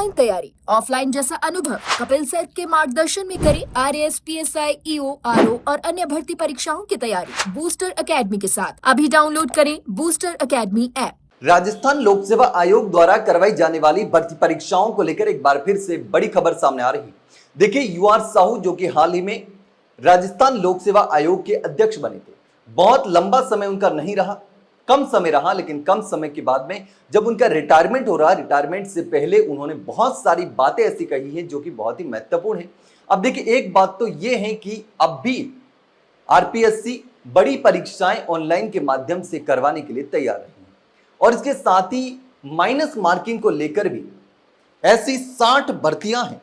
Online तैयारी, offline जैसा अनुभव कपिल सेठ के मार्गदर्शन में करें आरएएस, पीएसआई, ईओ, आरओ और अन्य भर्ती परीक्षाओं की तैयारी बूस्टर एकेडमी के साथ। अभी डाउनलोड करें बूस्टर एकेडमी ऐप। राजस्थान लोक सेवा आयोग द्वारा करवाई जाने वाली भर्ती परीक्षाओं को लेकर एक बार फिर से बड़ी खबर सामने आ रही। देखिए, यूआर साहू जो कि हाल ही में राजस्थान लोक सेवा आयोग के अध्यक्ष बने थे, बहुत लंबा समय उनका नहीं रहा, कम समय रहा, लेकिन कम समय के बाद में जब उनका रिटायरमेंट हो रहा, रिटायरमेंट से पहले उन्होंने बहुत सारी बातें ऐसी कही हैं जो कि बहुत ही महत्वपूर्ण है। अब देखिए, एक बात तो यह है कि अब भी आरपीएससी बड़ी परीक्षाएं ऑनलाइन के माध्यम से करवाने के लिए तैयार है और इसके साथ ही माइनस मार्किंग को लेकर भी ऐसी 60 भर्तियां हैं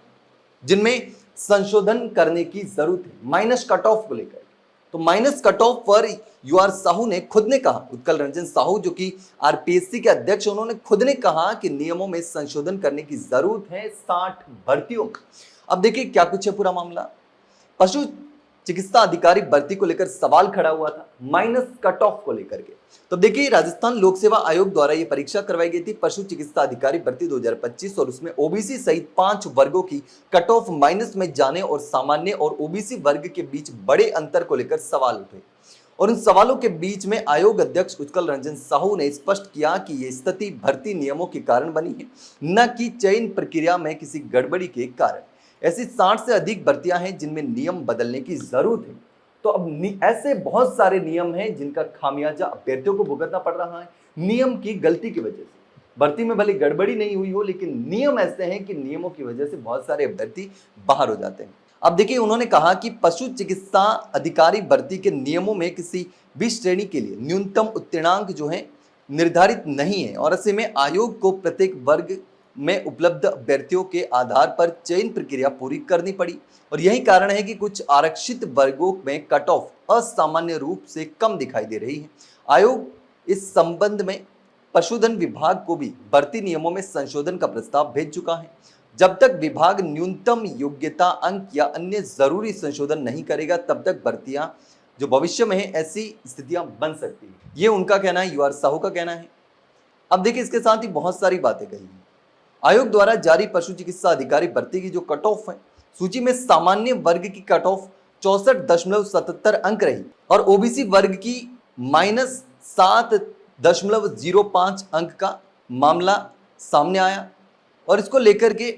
जिनमें संशोधन करने की जरूरत है माइनस कट ऑफ को लेकर। तो माइनस कट ऑफ पर यूआर साहू ने खुद ने कहा, उत्कल रंजन साहू जो कि आरपीएससी के अध्यक्ष, उन्होंने खुद ने कहा कि नियमों में संशोधन करने की जरूरत है 60 भर्तियों में। अब देखिए क्या कुछ है पूरा मामला। पशु चिकित्सा अधिकारी भर्ती को लेकर सवाल खड़ा हुआ था माइनस कट ऑफ को लेकर के। तो देखिए, राजस्थान लोक सेवा आयोग द्वारा यह परीक्षा करवाई गई थी पशु चिकित्सा अधिकारी भर्ती 2025 और उसमें ओबीसी सहित 5 वर्गों की कट ऑफ माइनस में जाने और सामान्य और ओबीसी वर्ग के बीच बड़े अंतर को लेकर सवाल उठे और उन सवालों के बीच में आयोग अध्यक्ष उत्कल रंजन साहू ने स्पष्ट किया कि यह स्थिति भर्ती नियमों के कारण बनी है, न कि चयन प्रक्रिया में किसी गड़बड़ी के कारण। ऐसी 60 से अधिक भर्तियां हैं जिनमें नियम बदलने की जरूरत है। तो अब ऐसे बहुत सारे नियम हैं जिनका खामियाजा अभ्यर्थियों को भुगतना पड़ रहा है नियम की गलती की वजह से। भर्ती में भले गड़बड़ी नहीं हुई हो, लेकिन नियम ऐसे हैं कि नियमों की वजह से बहुत सारे अभ्यर्थी बाहर हो जाते हैं। अब देखिए, उन्होंने कहा कि पशु चिकित्सा अधिकारी भर्ती के नियमों में किसी भी श्रेणी के लिए न्यूनतम उत्तीर्णांक जो है निर्धारित नहीं है और ऐसे में आयोग को प्रत्येक वर्ग में उपलब्ध अभ्यर्थियों के आधार पर चयन प्रक्रिया पूरी करनी पड़ी और यही कारण है कि कुछ आरक्षित वर्गों में कट ऑफ असामान्य रूप से कम दिखाई दे रही है। आयोग इस संबंध में पशुधन विभाग को भी भर्ती नियमों में संशोधन का प्रस्ताव भेज चुका है। जब तक विभाग न्यूनतम योग्यता अंक या अन्य जरूरी संशोधन नहीं करेगा, तब तक भर्तियां जो भविष्य में है ऐसी स्थितियां बन सकती है। ये उनका कहना है, यूआर साहू का कहना है। अब देखिए, इसके साथ ही बहुत सारी बातें कही हैं। आयोग द्वारा जारी पशु चिकित्सा अधिकारी भर्ती की जो कट ऑफ है, सूची में सामान्य वर्ग की कट ऑफ 64.77 अंक रही और ओबीसी वर्ग की -7.05 अंक का मामला सामने आया और इसको लेकर के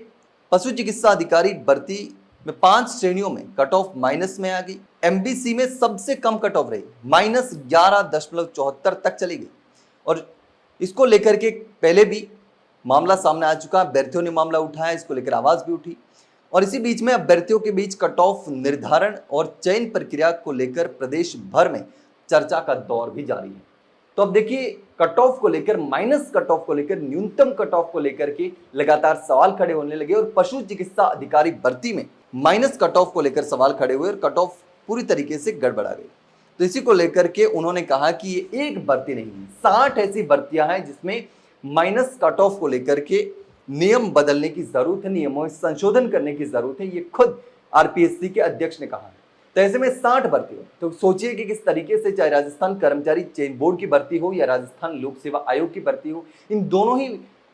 पशु चिकित्सा अधिकारी भर्ती में 5 श्रेणियों में कट ऑफ माइनस में आ गई। एमबीसी में सबसे कम कट ऑफ रही, -11.74 तक चली गई और इसको लेकर के पहले भी मामला सामने आ चुका। अभ्यर्थियों ने मामला उठाया, इसको लेकर आवाज भी उठी और इसी बीच में अभ्यर्थियों के बीच कट ऑफ निर्धारण और चयन प्रक्रिया को लेकर प्रदेश भर में चर्चा का दौर भी जारी है। तो अब देखिए, कट ऑफ को लेकर, माइनस कट ऑफ को लेकर, न्यूनतम कट ऑफ को लेकर के लगातार सवाल खड़े होने लगे और पशु चिकित्सा अधिकारी भर्ती में माइनस कट ऑफ को लेकर सवाल खड़े हुए और कट ऑफ पूरी तरीके से गड़बड़ा गई। तो इसी को लेकर के उन्होंने कहा कि ये एक भर्ती नहीं है, 60 ऐसी भर्तियां हैं जिसमें माइनस कट ऑफ को लेकर के नियम बदलने की जरूरत है, नियमों में संशोधन करने की जरूरत है। ये खुद आरपीएससी के अध्यक्ष ने कहा है। तो ऐसे में 60 भर्ती हो, तो सोचिए कि किस तरीके से, चाहे राजस्थान कर्मचारी चयन बोर्ड की भर्ती हो या राजस्थान लोक सेवा आयोग की भर्ती हो, इन दोनों ही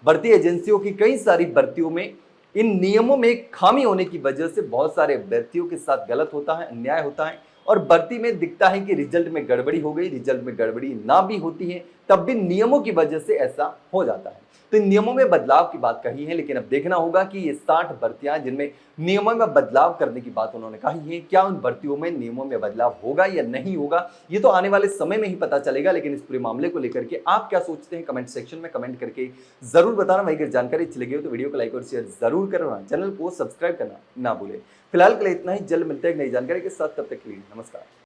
भर्ती एजेंसियों की कई सारी भर्तियों में इन नियमों में खामी होने की वजह से बहुत सारे अभ्यर्थियों के साथ गलत होता है, अन्याय होता है और भर्ती में दिखता है कि रिजल्ट में गड़बड़ी हो गई। रिजल्ट में गड़बड़ी ना भी होती है तब भी नियमों की वजह से ऐसा हो जाता है। तो इन नियमों में बदलाव की बात कही है, लेकिन अब देखना होगा कि ये 60 भर्तियां जिनमें नियमों में बदलाव करने की बात उन्होंने कही है, क्या उन भर्तियों में नियमों में बदलाव होगा या नहीं होगा, ये तो आने वाले समय में ही पता चलेगा। लेकिन इस पूरे मामले को लेकर के आप क्या सोचते हैं, कमेंट सेक्शन में कमेंट करके जरूर बताना। वही अगर जानकारी अच्छी लगी हो तो वीडियो को लाइक और शेयर जरूर करना, चैनल को सब्सक्राइब करना ना भूले। फिलहाल के लिए इतना ही, जल्द मिलते हैं एक नई जानकारी के साथ, तब तक के लिए नमस्कार।